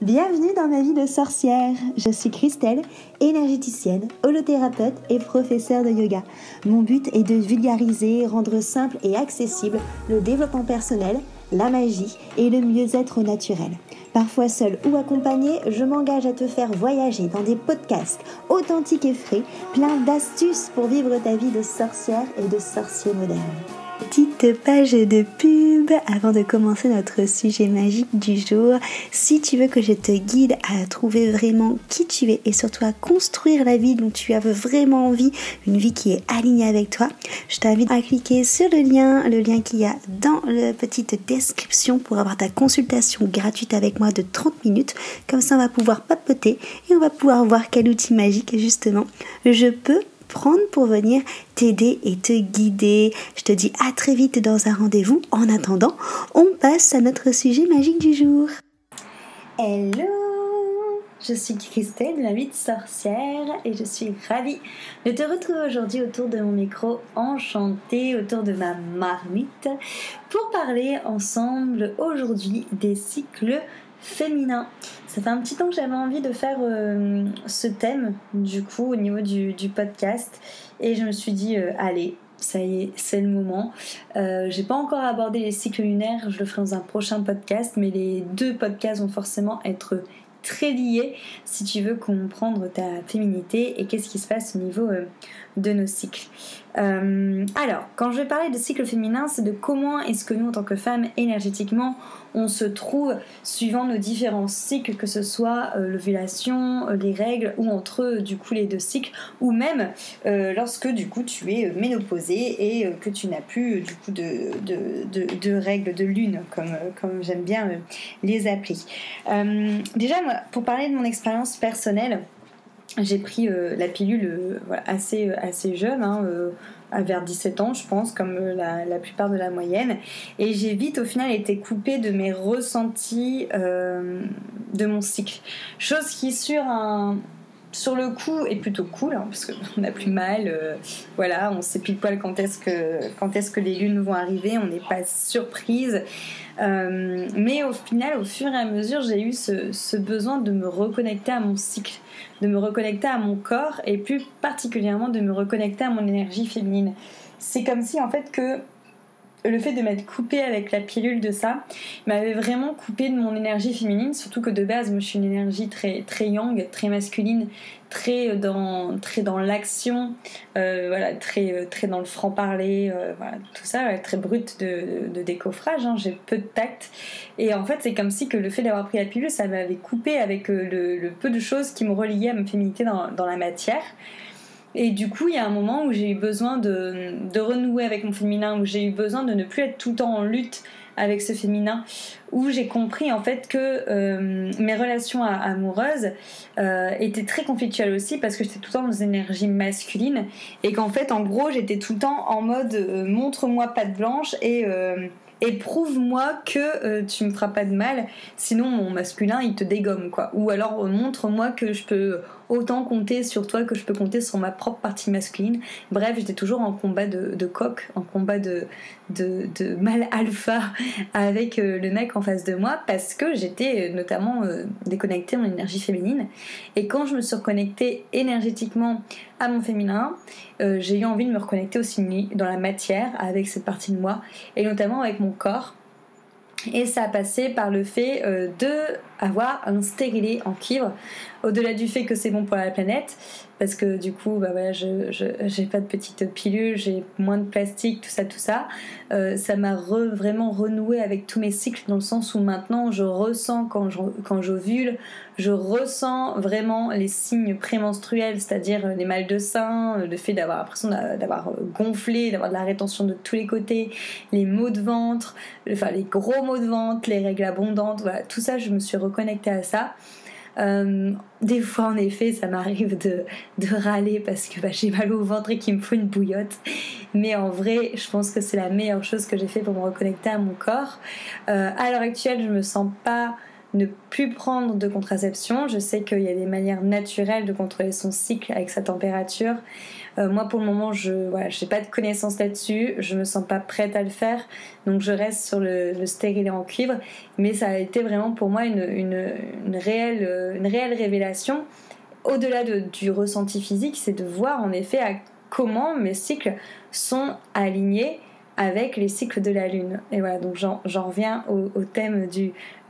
Bienvenue dans ma vie de sorcière. Je suis Christelle, énergéticienne, holothérapeute et professeure de yoga. Mon but est de vulgariser, rendre simple et accessible le développement personnel, la magie et le mieux-être naturel. Parfois seule ou accompagnée, je m'engage à te faire voyager dans des podcasts authentiques et frais, plein d'astuces pour vivre ta vie de sorcière et de sorcier moderne. Petite page de pub avant de commencer notre sujet magique du jour. Si tu veux que je te guide à trouver vraiment qui tu es et surtout à construire la vie dont tu as vraiment envie, une vie qui est alignée avec toi, je t'invite à cliquer sur le lien qu'il y a dans la petite description pour avoir ta consultation gratuite avec moi de 30 minutes. Comme ça, on va pouvoir papoter et on va pouvoir voir quel outil magique justement je peux prendre pour venir t'aider et te guider. Je te dis à très vite dans un rendez-vous. En attendant, on passe à notre sujet magique du jour. Hello, je suis Christelle de la vie de sorcière et je suis ravie de te retrouver aujourd'hui autour de mon micro enchantée, autour de ma marmite, pour parler ensemble aujourd'hui des cycles féminin. Ça fait un petit temps que j'avais envie de faire ce thème du coup au niveau du podcast et je me suis dit allez, ça y est, c'est le moment. J'ai pas encore abordé les cycles lunaires, je le ferai dans un prochain podcast, mais les deux podcasts vont forcément être très liés si tu veux comprendre ta féminité et qu'est-ce qui se passe au niveau de nos cycles. Alors, quand je vais parler de cycle féminin, c'est de comment est-ce que nous, en tant que femmes, énergétiquement, on se trouve suivant nos différents cycles, que ce soit l'ovulation, les règles, ou entre eux, du coup, les deux cycles, ou même lorsque, du coup, tu es ménopausée et que tu n'as plus, du coup, de règles de lune, comme j'aime bien les appeler. Déjà, moi, pour parler de mon expérience personnelle, j'ai pris la pilule assez jeune, vers 17 ans je pense, comme la plupart de la moyenne, et j'ai vite au final été coupée de mes ressentis de mon cycle, chose qui sur le coup est plutôt cool, parce qu'on n'a plus mal, on sait pile poil quand est-ce que les lunes vont arriver, on n'est pas surprise, mais au final, au fur et à mesure, j'ai eu ce besoin de me reconnecter à mon cycle, de me reconnecter à mon corps et plus particulièrement de me reconnecter à mon énergie féminine. C'est comme si en fait que le fait de m'être coupée avec la pilule de ça m'avait vraiment coupée de mon énergie féminine, surtout que de base moi je suis une énergie très, très yang, très masculine, très dans l'action, très dans le franc-parler, tout ça, très brut de décoffrage, j'ai peu de tact, et en fait c'est comme si que le fait d'avoir pris la pilule ça m'avait coupée avec le peu de choses qui me reliaient à ma féminité dans la matière. Et du coup, il y a un moment où j'ai eu besoin de renouer avec mon féminin, où j'ai eu besoin de ne plus être tout le temps en lutte avec ce féminin, où j'ai compris en fait que mes relations amoureuses étaient très conflictuelles aussi, parce que j'étais tout le temps dans une énergie masculine, et qu'en fait, en gros, j'étais tout le temps en mode montre-moi patte blanche et prouve-moi que tu me feras pas de mal, sinon mon masculin il te dégomme, quoi. Ou alors montre-moi que je peux autant compter sur toi que je peux compter sur ma propre partie masculine. Bref, j'étais toujours en combat de coq, en combat de mâle alpha avec le mec en face de moi, parce que j'étais notamment déconnectée de mon énergie féminine. Et quand je me suis reconnectée énergétiquement à mon féminin, j'ai eu envie de me reconnecter aussi dans la matière avec cette partie de moi, et notamment avec mon corps. Et ça a passé par le fait d'avoir un stérilet en cuivre, au-delà du fait que c'est bon pour la planète, parce que du coup j'ai pas de petites pilules, j'ai moins de plastique, tout ça. Ça m'a vraiment renoué avec tous mes cycles, dans le sens où maintenant je ressens quand j'ovule, je ressens vraiment les signes prémenstruels, c'est-à-dire les mal de sein, le fait d'avoir l'impression d'avoir gonflé, d'avoir de la rétention de tous les côtés, les maux de ventre, les gros maux de ventre, les règles abondantes, tout ça, je me suis reconnectée à ça. Des fois en effet ça m'arrive de râler parce que j'ai mal au ventre et qu'il me faut une bouillotte, mais en vrai je pense que c'est la meilleure chose que j'ai fait pour me reconnecter à mon corps. À l'heure actuelle je me sens pas ne plus prendre de contraception. Je sais qu'il y a des manières naturelles de contrôler son cycle avec sa température, Moi pour le moment j'ai pas de connaissances là-dessus, je me sens pas prête à le faire, donc je reste sur le stérilet en cuivre, mais ça a été vraiment pour moi une réelle révélation. Au-delà du ressenti physique, c'est de voir en effet comment mes cycles sont alignés avec les cycles de la lune. Et voilà, donc j'en reviens au thème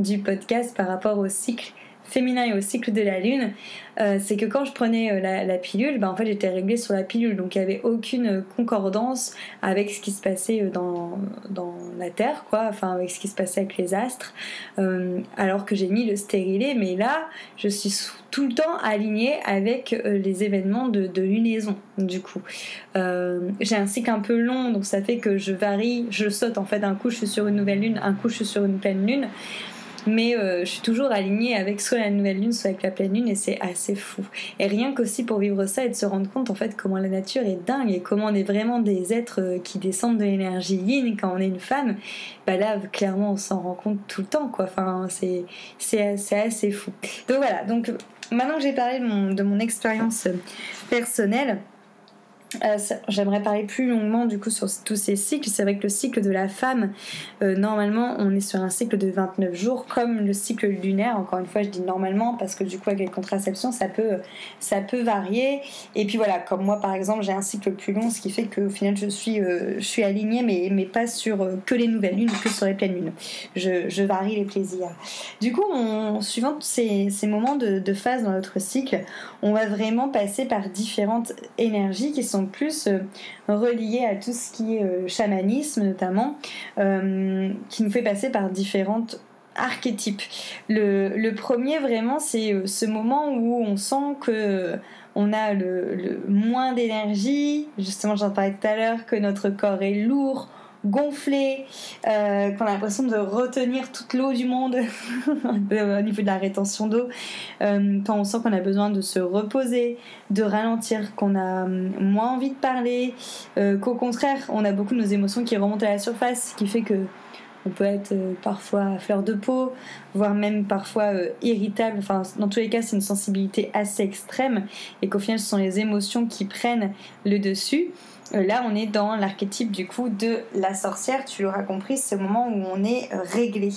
du podcast par rapport au cycle féminin et au cycle de la lune. C'est que quand je prenais la pilule, en fait j'étais réglée sur la pilule, donc il n'y avait aucune concordance avec ce qui se passait dans la Terre, enfin avec ce qui se passait avec les astres, alors que j'ai mis le stérilet, mais là je suis tout le temps alignée avec les événements de lunaison. Du coup j'ai un cycle un peu long, donc ça fait que je varie, je saute en fait, un coup je suis sur une nouvelle lune, un coup je suis sur une pleine lune, mais je suis toujours alignée avec soit la nouvelle lune, soit avec la pleine lune, et c'est assez fou. Et rien qu'aussi pour vivre ça et de se rendre compte en fait comment la nature est dingue et comment on est vraiment des êtres qui descendent de l'énergie yin quand on est une femme, là clairement on s'en rend compte tout le temps, enfin c'est assez fou. Donc voilà, donc maintenant que j'ai parlé de mon expérience personnelle, j'aimerais parler plus longuement du coup sur tous ces cycles. C'est vrai que le cycle de la femme, normalement on est sur un cycle de 29 jours comme le cycle lunaire. Encore une fois je dis normalement parce que du coup avec les contraceptions ça peut varier, et puis voilà, comme moi par exemple j'ai un cycle plus long, ce qui fait qu'au final je suis alignée mais pas sur que les nouvelles lunes ou que sur les pleines lunes. Je varie les plaisirs. Du coup suivant ces moments de phase dans notre cycle, on va vraiment passer par différentes énergies qui sont plus reliées à tout ce qui est chamanisme notamment, qui nous fait passer par différentes archétypes. Le premier vraiment c'est ce moment où on sent que on a le moins d'énergie, justement j'en parlais tout à l'heure, que notre corps est lourd, gonflé, qu'on a l'impression de retenir toute l'eau du monde au niveau de la rétention d'eau, quand on sent qu'on a besoin de se reposer, de ralentir, qu'on a moins envie de parler, qu'au contraire on a beaucoup de nos émotions qui remontent à la surface, ce qui fait que on peut être parfois à fleur de peau, voire même parfois irritable. Enfin, dans tous les cas, c'est une sensibilité assez extrême et qu'au final, ce sont les émotions qui prennent le dessus. Là, on est dans l'archétype du coup de la sorcière. Tu l'auras compris, c'est le moment où on est réglé.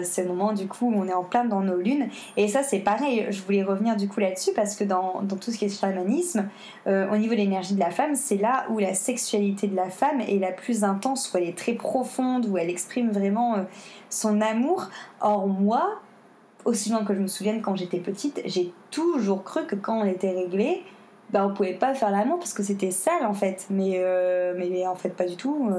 C'est le moment du coup où on est en plein dans nos lunes, et ça c'est pareil, je voulais revenir du coup là-dessus parce que dans tout ce qui est chamanisme, au niveau de l'énergie de la femme, c'est là où la sexualité de la femme est la plus intense, où elle est très profonde, où elle exprime vraiment son amour. Or moi, aussi loin que je me souvienne, quand j'étais petite, j'ai toujours cru que quand on était réglé, on pouvait pas faire l'amour parce que c'était sale en fait, mais en fait pas du tout.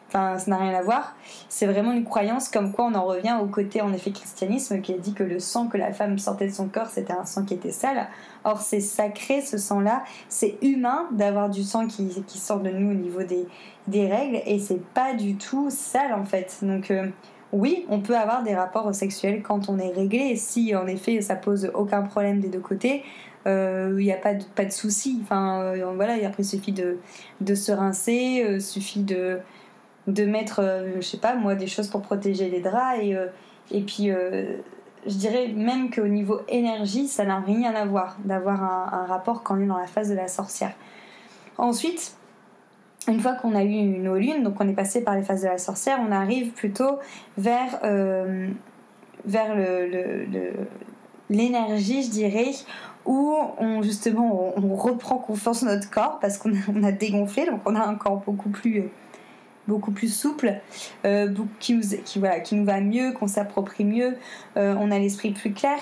Enfin, ça n'a rien à voir. C'est vraiment une croyance, comme quoi on en revient au côté en effet christianisme qui a dit que le sang que la femme sortait de son corps c'était un sang qui était sale. Or c'est sacré ce sang-là, c'est humain d'avoir du sang qui sort de nous au niveau des règles, et c'est pas du tout sale en fait. Donc oui, on peut avoir des rapports sexuels quand on est réglé, et si en effet ça pose aucun problème des deux côtés, il n'y a pas de souci. Enfin voilà, après il suffit de se rincer, suffit de mettre je sais pas moi des choses pour protéger les draps, et puis je dirais même qu'au niveau énergie ça n'a rien à voir d'avoir un rapport quand on est dans la phase de la sorcière. Ensuite, une fois qu'on a eu nos lunes, donc on est passé par les phases de la sorcière, on arrive plutôt vers l'énergie, je dirais, où on reprend confiance en notre corps parce qu'on a dégonflé, donc on a un corps beaucoup plus souple, qui nous va mieux, qu'on s'approprie mieux, on a l'esprit plus clair,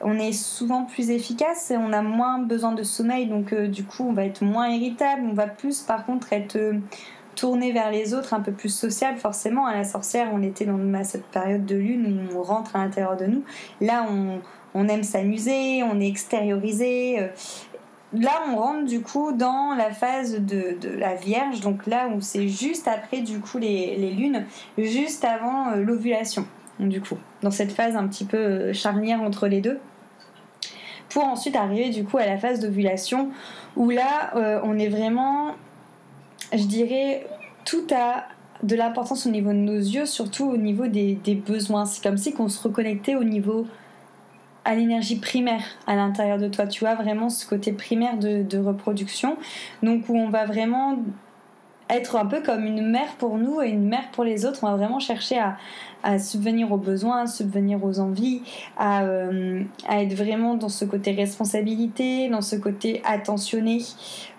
on est souvent plus efficace, et on a moins besoin de sommeil, donc du coup on va être moins irritable, on va plus par contre être tourné vers les autres, un peu plus sociable. Forcément à la sorcière on était dans cette période de lune où on rentre à l'intérieur de nous, là on aime s'amuser, on est extériorisé. Là on rentre du coup dans la phase de la Vierge, donc là où c'est juste après du coup les lunes, juste avant l'ovulation, du coup dans cette phase un petit peu charnière entre les deux, pour ensuite arriver du coup à la phase d'ovulation où là on est vraiment, je dirais, tout a de l'importance au niveau de nos yeux, surtout au niveau des besoins. C'est comme si qu'on se reconnectait au niveau à l'énergie primaire à l'intérieur de toi, tu vois, vraiment ce côté primaire de reproduction, donc où on va vraiment être un peu comme une mère pour nous et une mère pour les autres. On va vraiment chercher à subvenir aux besoins, à subvenir aux envies, à être vraiment dans ce côté responsabilité, dans ce côté attentionné.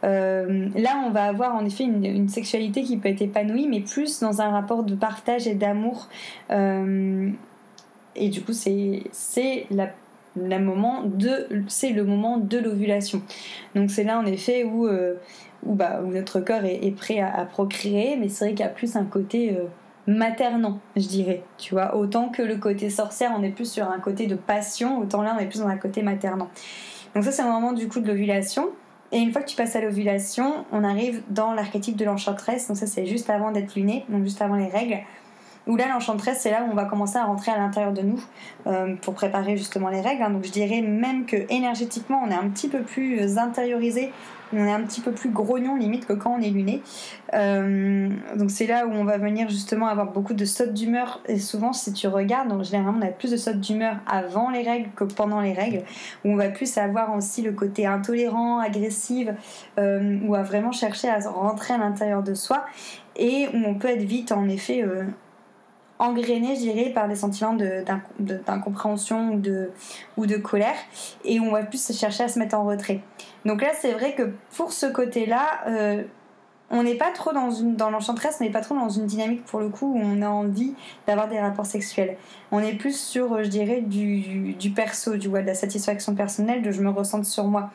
Là, on va avoir en effet une sexualité qui peut être épanouie, mais plus dans un rapport de partage et d'amour. Et du coup, c'est le moment de l'ovulation. Donc c'est là en effet où notre corps est prêt à procréer, mais c'est vrai qu'il y a plus un côté maternant, je dirais, tu vois, autant que le côté sorcière, on est plus sur un côté de passion, autant là on est plus dans un côté maternant. Donc ça c'est un moment du coup de l'ovulation. Et une fois que tu passes à l'ovulation, on arrive dans l'archétype de l'enchanteresse. Donc ça c'est juste avant d'être lunée, donc juste avant les règles. Où là l'enchanteresse, c'est là où on va commencer à rentrer à l'intérieur de nous pour préparer justement les règles. Donc je dirais même que énergétiquement on est un petit peu plus intériorisé, on est un petit peu plus grognon limite que quand on est luné. Donc c'est là où on va venir justement avoir beaucoup de sautes d'humeur. Et souvent si tu regardes, donc généralement on a plus de sautes d'humeur avant les règles que pendant les règles, où on va plus avoir aussi le côté intolérant, agressif, où on va vraiment chercher à rentrer à l'intérieur de soi, et où on peut être vite en effet engrainé, je dirais, par des sentiments d'incompréhension ou de colère, et où on va plus chercher à se mettre en retrait. Donc là c'est vrai que pour ce côté-là, on n'est pas trop dans l'enchanteresse, on n'est pas trop dans une dynamique pour le coup où on a envie d'avoir des rapports sexuels. On est plus sur, je dirais, du perso, de la satisfaction personnelle, de je me ressente sur moi,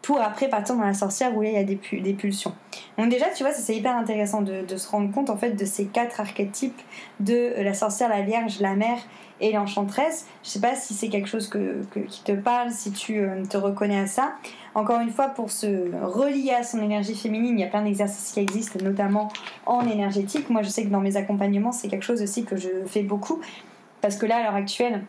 pour après partir dans la sorcière où là il y a des pulsions. Donc déjà tu vois, c'est hyper intéressant de se rendre compte en fait de ces 4 archétypes de la sorcière, la vierge, la mère et l'enchanteresse. Je sais pas si c'est quelque chose qui te parle, si tu te reconnais à ça. Encore une fois, pour se relier à son énergie féminine, il y a plein d'exercices qui existent, notamment en énergétique. Moi je sais que dans mes accompagnements c'est quelque chose aussi que je fais beaucoup, parce que là à l'heure actuelle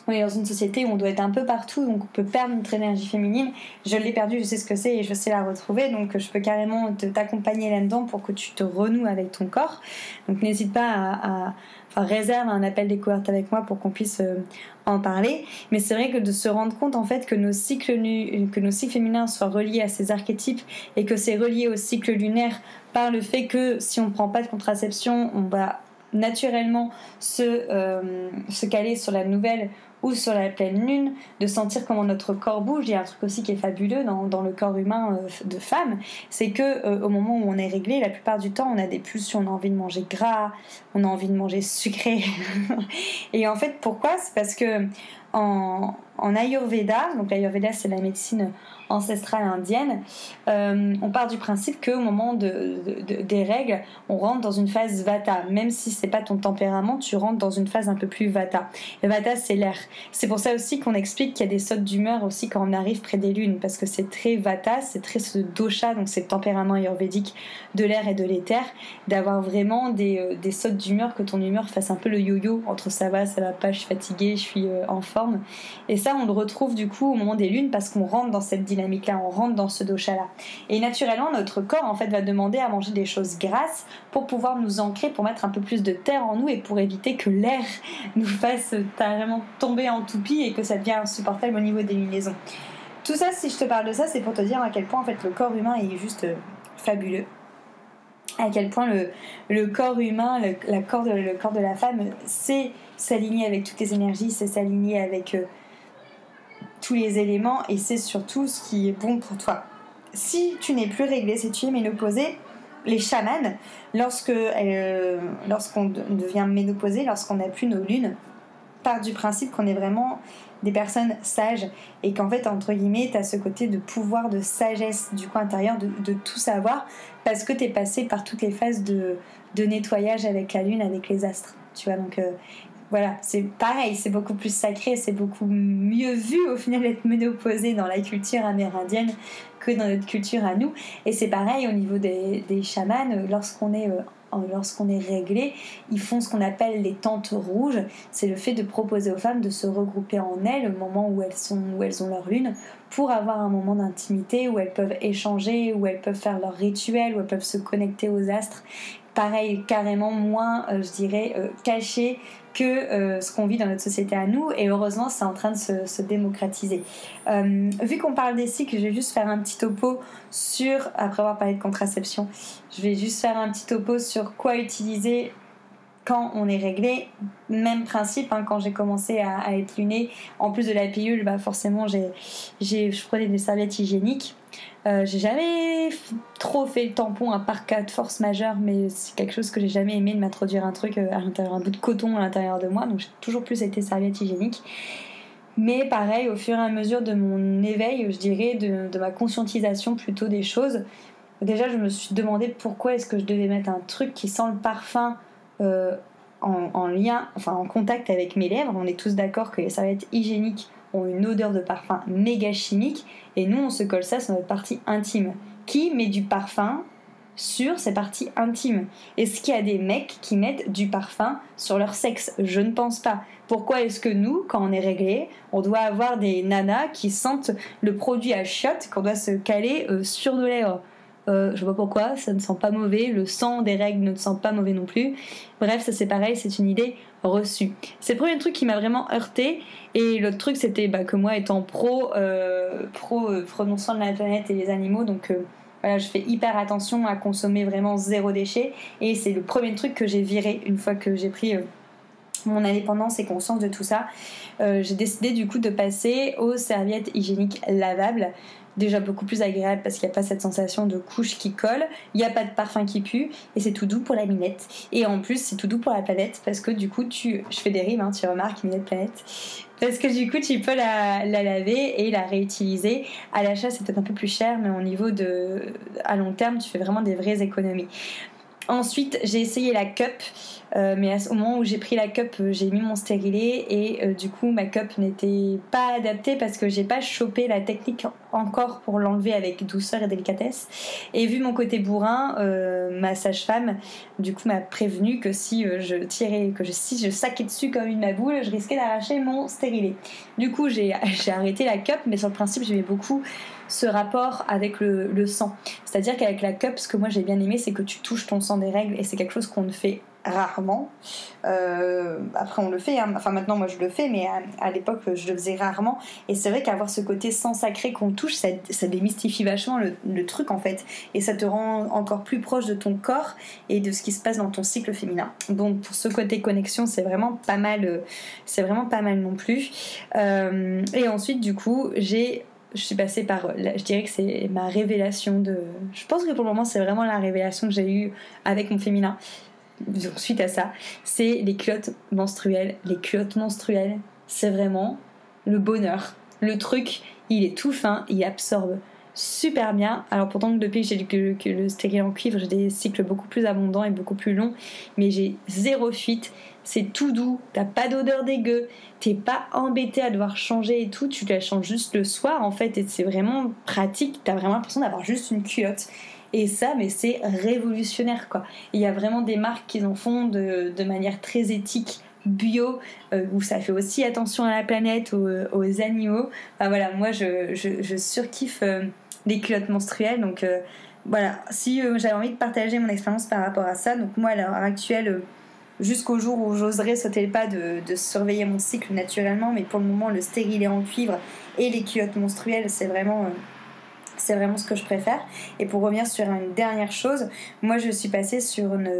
on est dans une société où on doit être un peu partout, donc on peut perdre notre énergie féminine. Je l'ai perdue, je sais ce que c'est et je sais la retrouver, donc je peux carrément t'accompagner là-dedans pour que tu te renoues avec ton corps. Donc n'hésite pas réserve un appel découverte avec moi pour qu'on puisse en parler. Mais c'est vrai que de se rendre compte en fait que nos cycles féminins soient reliés à ces archétypes, et que c'est relié au cycle lunaire par le fait que si on ne prend pas de contraception, on va naturellement se caler sur la nouvelle ou sur la pleine lune, de sentir comment notre corps bouge. Il y a un truc aussi qui est fabuleux dans le corps humain de femme, c'est que au moment où on est réglé, la plupart du temps on a des pulsions, on a envie de manger gras, on a envie de manger sucré et en fait pourquoi? C'est parce que en Ayurveda, donc l'Ayurveda c'est la médecine ancestrale indienne, on part du principe qu'au moment des règles, on rentre dans une phase Vata. Même si c'est pas ton tempérament, tu rentres dans une phase un peu plus Vata. Et Vata, c'est l'air. C'est pour ça aussi qu'on explique qu'il y a des sautes d'humeur aussi quand on arrive près des lunes, parce que c'est très Vata, c'est très ce dosha, donc c'est le tempérament ayurvédique de l'air et de l'éther, d'avoir vraiment des sautes d'humeur, que ton humeur fasse un peu le yo-yo entre ça va pas, je suis fatiguée, je suis en forme. Et ça, on le retrouve du coup au moment des lunes, parce qu'on rentre dans cette dynamique-là, on rentre dans ce dosha-là. Et naturellement, notre corps en fait va demander à manger des choses grasses pour pouvoir nous ancrer, pour mettre un peu plus de terre en nous et pour éviter que l'air nous fasse carrément tomber en toupie et que ça devient insupportable au niveau des lunaisons. Tout ça, si je te parle de ça, c'est pour te dire à quel point en fait le corps humain est juste fabuleux. À quel point le corps humain, le corps de la femme, c'est s'aligner avec toutes les énergies, c'est s'aligner avec tous les éléments, et c'est surtout ce qui est bon pour toi. Si tu n'es plus réglé, si tu es ménopausée, les chamanes, lorsqu'on devient ménopausée, lorsqu'on n'a plus nos lunes, part du principe qu'on est vraiment des personnes sages, et qu'en fait entre guillemets t'as ce côté de pouvoir, de sagesse du coup intérieur, de tout savoir, parce que t'es passé par toutes les phases de nettoyage avec la lune, avec les astres, tu vois. Donc voilà, c'est pareil, c'est beaucoup plus sacré, c'est beaucoup mieux vu au final d'être ménopausée dans la culture amérindienne que dans notre culture à nous. Et c'est pareil au niveau des chamans, lorsqu'on est réglé, ils font ce qu'on appelle les tentes rouges. C'est le fait de proposer aux femmes de se regrouper en elles au moment où elles ont leur lune, pour avoir un moment d'intimité où elles peuvent échanger, où elles peuvent faire leur rituel, où elles peuvent se connecter aux astres, pareil, carrément moins, je dirais, caché que ce qu'on vit dans notre société à nous, et heureusement c'est en train de se démocratiser. Vu qu'on parle des cycles, je vais juste faire un petit topo sur, après avoir parlé de contraception, je vais juste faire un petit topo sur quoi utiliser quand on est réglé. Même principe, hein, quand j'ai commencé à être lunée, en plus de la pilule, forcément je prenais des serviettes hygiéniques. J'ai jamais trop fait le tampon à part cas de force majeure, mais c'est quelque chose que j'ai jamais aimé, de m'introduire un truc à l'intérieur, un bout de coton à l'intérieur de moi, donc j'ai toujours plus été serviette hygiénique. Mais pareil, au fur et à mesure de mon éveil, je dirais, de ma conscientisation plutôt des choses, déjà je me suis demandé pourquoi est-ce que je devais mettre un truc qui sent le parfum en lien, enfin en contact avec mes lèvres. On est tous d'accord que les serviettes hygiéniques ont une odeur de parfum méga chimique, et nous on se colle ça sur notre partie intime. Qui met du parfum sur ses parties intimes? Est-ce qu'il y a des mecs qui mettent du parfum sur leur sexe? Je ne pense pas. Pourquoi est-ce que nous, quand on est réglé, on doit avoir des nanas qui sentent le produit à chiottes qu'on doit se caler sur nos lèvres? Je vois pas pourquoi, ça ne sent pas mauvais, le sang des règles ne sent pas mauvais non plus. Bref, ça c'est pareil, c'est une idée reçue. C'est le premier truc qui m'a vraiment heurtée. Et l'autre truc, c'était que moi, étant pro prenons de la planète et les animaux, donc voilà, je fais hyper attention à consommer vraiment zéro déchet, et c'est le premier truc que j'ai viré une fois que j'ai pris mon indépendance et conscience de tout ça. J'ai décidé du coup de passer aux serviettes hygiéniques lavables. Déjà beaucoup plus agréable parce qu'il n'y a pas cette sensation de couche qui colle, il n'y a pas de parfum qui pue, et c'est tout doux pour la minette. Et en plus c'est tout doux pour la planète, parce que du coup je fais des rimes, hein, tu remarques, minette planète, parce que du coup tu peux la laver et la réutiliser. À l'achat c'est peut-être un peu plus cher, mais au niveau à long terme tu fais vraiment des vraies économies. Ensuite, j'ai essayé la cup, mais au moment où j'ai pris la cup, j'ai mis mon stérilet, et du coup, ma cup n'était pas adaptée parce que j'ai pas chopé la technique encore pour l'enlever avec douceur et délicatesse. Et vu mon côté bourrin, ma sage-femme, du coup, m'a prévenu que si si je saquais dessus comme une maboule, je risquais d'arracher mon stérilet. Du coup, j'ai arrêté la cup, mais sur le principe, j'aimais beaucoup ce rapport avec le sang. C'est-à-dire qu'avec la cup, ce que moi j'ai bien aimé, c'est que tu touches ton sang des règles, et c'est quelque chose qu'on ne fait rarement. Après on le fait, hein. Enfin maintenant moi je le fais, mais à l'époque je le faisais rarement, et c'est vrai qu'avoir ce côté sang sacré qu'on touche, ça démystifie vachement le truc en fait, et ça te rend encore plus proche de ton corps et de ce qui se passe dans ton cycle féminin. Donc pour ce côté connexion, c'est vraiment pas mal non plus. Et ensuite du coup je suis passée par, je dirais que c'est ma révélation je pense que pour le moment c'est vraiment la révélation que j'ai eue avec mon féminin suite à ça, c'est les culottes menstruelles. Les culottes menstruelles, c'est vraiment le bonheur. Le truc, il est tout fin, il absorbe super bien. Alors pourtant depuis que le stérilet en cuivre, j'ai des cycles beaucoup plus abondants et beaucoup plus longs, mais j'ai zéro fuite. C'est tout doux, t'as pas d'odeur dégueu, t'es pas embêté à devoir changer et tout, tu la changes juste le soir en fait, et c'est vraiment pratique, t'as vraiment l'impression d'avoir juste une culotte. Et ça, mais c'est révolutionnaire quoi. Il y a vraiment des marques qui en font de manière très éthique, bio, où ça fait aussi attention à la planète, aux animaux. Enfin voilà, moi je surkiffe les culottes menstruelles, donc voilà, si j'avais envie de partager mon expérience par rapport à ça, donc moi à l'heure actuelle, jusqu'au jour où j'oserais sauter le pas de surveiller mon cycle naturellement, mais pour le moment le stérilet en cuivre et les culottes menstruelles, c'est vraiment ce que je préfère. Et pour revenir sur une dernière chose, moi je suis passée sur une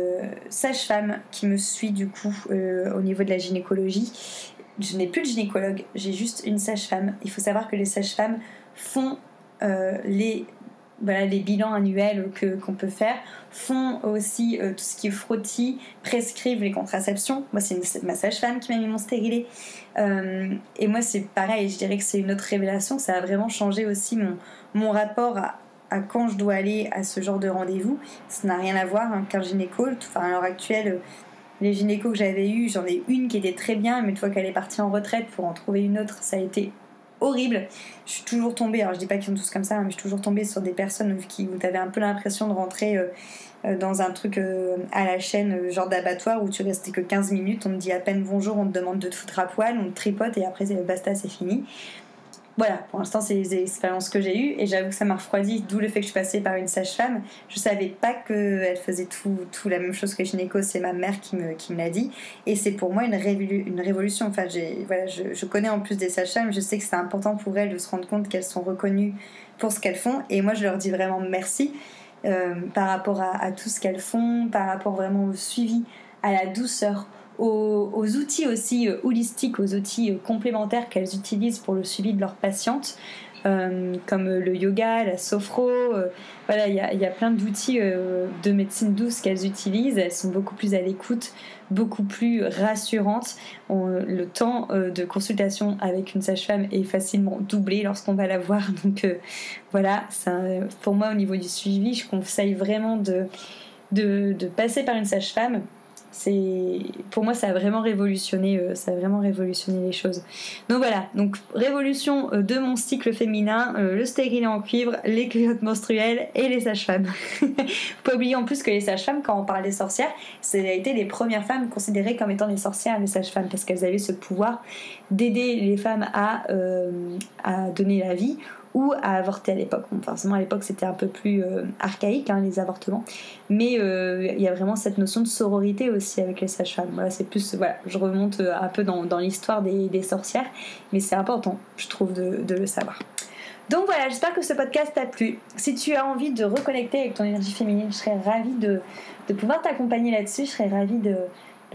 sage-femme qui me suit du coup au niveau de la gynécologie. Je n'ai plus de gynécologue, j'ai juste une sage-femme. Il faut savoir que les sages-femmes font les bilans annuels qu'on peut faire, font aussi tout ce qui est frottis, prescrivent les contraceptions. Moi c'est ma sage-femme qui m'a mis mon stérilet, et moi c'est pareil, je dirais que c'est une autre révélation. Ça a vraiment changé aussi mon rapport à quand je dois aller à ce genre de rendez-vous. Ça n'a rien à voir qu'un gynéco. Enfin, à l'heure actuelle, les gynécos que j'avais eu, j'en ai une qui était très bien, mais une fois qu'elle est partie en retraite, pour en trouver une autre, ça a été horrible. Je suis toujours tombée, alors je dis pas qu'ils sont tous comme ça, mais je suis toujours tombée sur des personnes où t'avais un peu l'impression de rentrer dans un truc à la chaîne, genre d'abattoir, où tu restais que 15 minutes, on te dit à peine bonjour, on te demande de te foutre à poil, on te tripote, et après basta, c'est fini. voilà, pour l'instant c'est les expériences que j'ai eues et j'avoue que ça m'a refroidi, d'où le fait que je suis passée par une sage-femme. Je savais pas qu'elle faisait tout la même chose que les gynécos, c'est ma mère qui me l'a dit et c'est pour moi une révolution. Enfin, je connais en plus des sages-femmes, je sais que c'est important pour elles de se rendre compte qu'elles sont reconnues pour ce qu'elles font et moi je leur dis vraiment merci par rapport à tout ce qu'elles font, par rapport vraiment au suivi, à la douceur, aux outils aussi holistiques, aux outils complémentaires qu'elles utilisent pour le suivi de leurs patientes, comme le yoga, la sophro. Voilà, il y a plein d'outils de médecine douce qu'elles utilisent. Elles sont beaucoup plus à l'écoute, beaucoup plus rassurantes. Le temps de consultation avec une sage-femme est facilement doublé lorsqu'on va la voir. Donc voilà, pour moi au niveau du suivi, je conseille vraiment de passer par une sage-femme. Pour moi ça a vraiment révolutionné les choses. Donc voilà, donc révolution de mon cycle féminin, le stérilet en cuivre, les culottes menstruelles et les sages-femmes. Faut pas oublier en plus que les sages-femmes, quand on parle des sorcières, ça a été les premières femmes considérées comme étant des sorcières, les sages-femmes, parce qu'elles avaient ce pouvoir d'aider les femmes à donner la vie ou à avorter à l'époque. Bon, forcément à l'époque c'était un peu plus archaïque les avortements, mais il y a vraiment cette notion de sororité aussi avec les sages-femmes. Voilà, c'est plus, je remonte un peu dans l'histoire des sorcières, mais c'est important je trouve de le savoir. Donc voilà, j'espère que ce podcast t'a plu. Si tu as envie de reconnecter avec ton énergie féminine, je serais ravie de pouvoir t'accompagner là-dessus. Je serais ravie de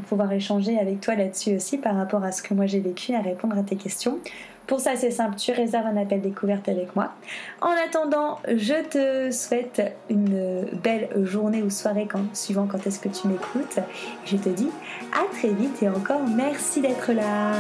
pouvoir échanger avec toi là-dessus aussi par rapport à ce que moi j'ai vécu, à répondre à tes questions. Pour ça, c'est simple, tu réserves un appel découverte avec moi. En attendant, je te souhaite une belle journée ou soirée suivant quand est-ce que tu m'écoutes. Je te dis à très vite et encore merci d'être là.